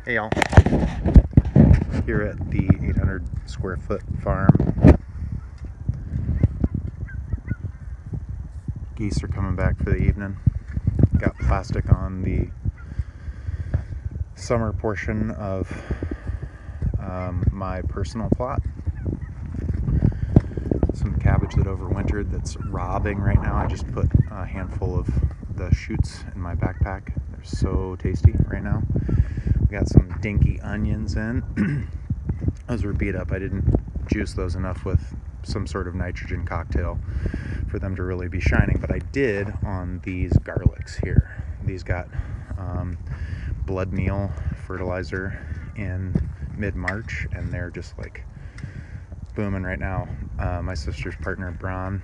Kale here at the 800 square foot farm. Geese are coming back for the evening. Got plastic on the summer portion of my personal plot. Some cabbage that overwintered that's robbing right now. I just put a handful of the shoots in my backpack. They're so tasty right now. We got some dinky onions in. Those were beat up. I didn't juice those enough with some sort of nitrogen cocktail for them to really be shining, but I did on these garlics here. These got blood meal fertilizer in mid-March, and they're just like booming right now. My sister's partner, Bron,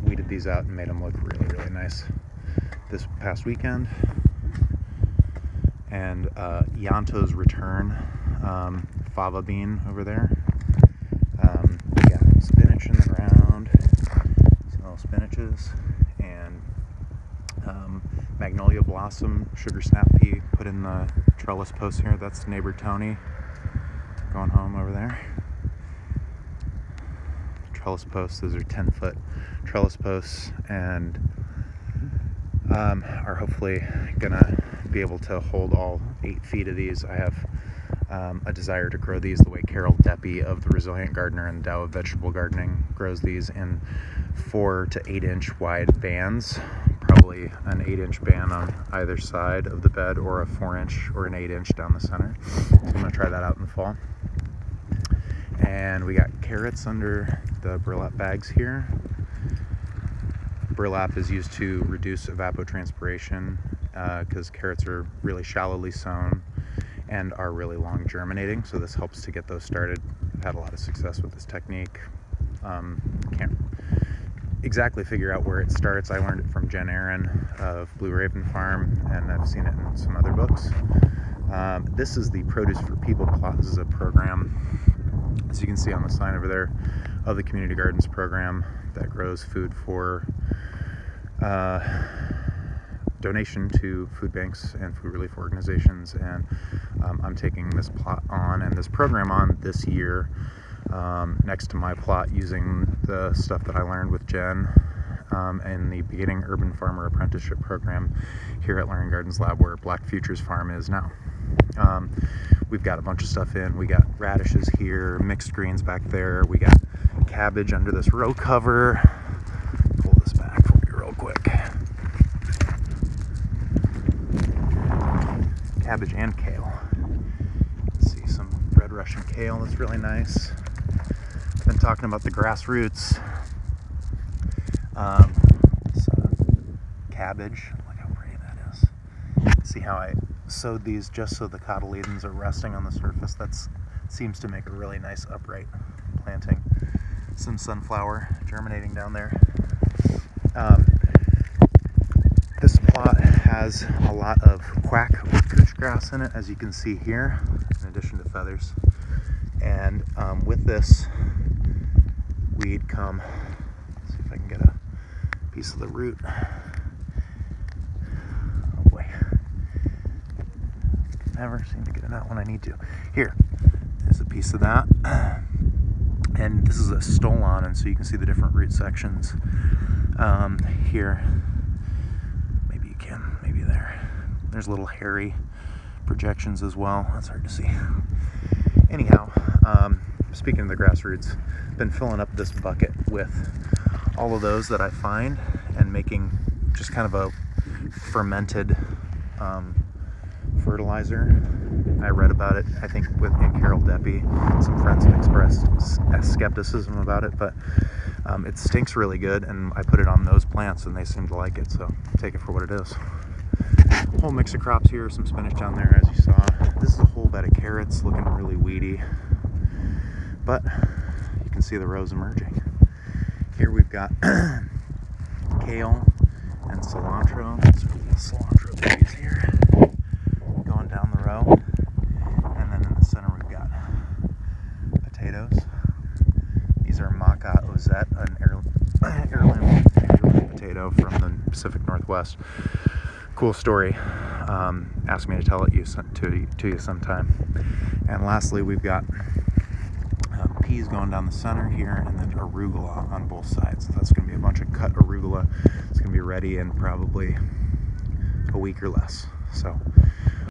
weeded these out and made them look really, really nice this past weekend. And Yanto's Return fava bean over there. We got spinach in the ground, some little spinaches, and magnolia blossom, sugar snap pea put in the trellis post here. That's neighbor Tony going home over there. Trellis posts, those are 10-foot trellis posts, and are hopefully gonna be able to hold all 8 feet of these. I have a desire to grow these the way Carol Deppy of the Resilient Gardener and Tao of Vegetable Gardening grows these in 4 to 8 inch wide bands, probably an 8-inch band on either side of the bed, or a 4-inch or an 8-inch down the center. So I'm gonna try that out in the fall. And we got carrots under the burlap bags here. Burlap is used to reduce evapotranspiration because carrots are really shallowly sown and are really long germinating, so this helps to get those started. I've had a lot of success with this technique. Can't exactly figure out where it starts. I learned it from Jen Aaron of Blue Raven Farm, and I've seen it in some other books. This is the Produce for People plot. This is a program, as you can see on the sign over there, of the Community Gardens program that grows food for donation to food banks and food relief organizations. And I'm taking this plot on and this program on this year next to my plot, using the stuff that I learned with Jen in the Beginning Urban Farmer Apprenticeship program here at Learning Gardens Lab, where Black Futures Farm is now. We've got a bunch of stuff in. We got radishes here, mixed greens back there. We got cabbage under this row cover. Pull this back for you real quick. Cabbage and kale. Let's see, some red Russian kale. That's really nice. I've been talking about the grassroots. Cabbage. Look how pretty that is. See how I sowed these just so the cotyledons are resting on the surface. That seems to make a really nice upright planting. Some sunflower germinating down there. This plot has a lot of quack or couch grass in it, as you can see here, in addition to feathers. And with this weed come, let's see if I can get a piece of the root. Oh boy, never seem to get it out when I need to. Here is a piece of that. And this is a stolon, and so you can see the different root sections here. Maybe you can, maybe there. There's little hairy projections as well. That's hard to see. Anyhow, speaking of the grassroots, been filling up this bucket with all of those that I find and making just kind of a fermented fertilizer. I read about it, I think, in Carol Deppy. Some friends have expressed skepticism about it, but it stinks really good, and I put it on those plants and they seem to like it, so take it for what it is. Whole mix of crops here, some spinach down there, as you saw. This is a whole bed of carrots, looking really weedy, but you can see the rows emerging. Here we've got kale and cilantro. These are little cilantro babies here, going down the row. And then in the center we've got potatoes. These are Maca Ozette, an heirloom potato from the Pacific Northwest. Cool story. asked me to tell it to you sometime. And lastly, we've got peas going down the center here, and then arugula on both sides. So that's going to be a bunch of cut arugula. It's going to be ready in probably a week or less. So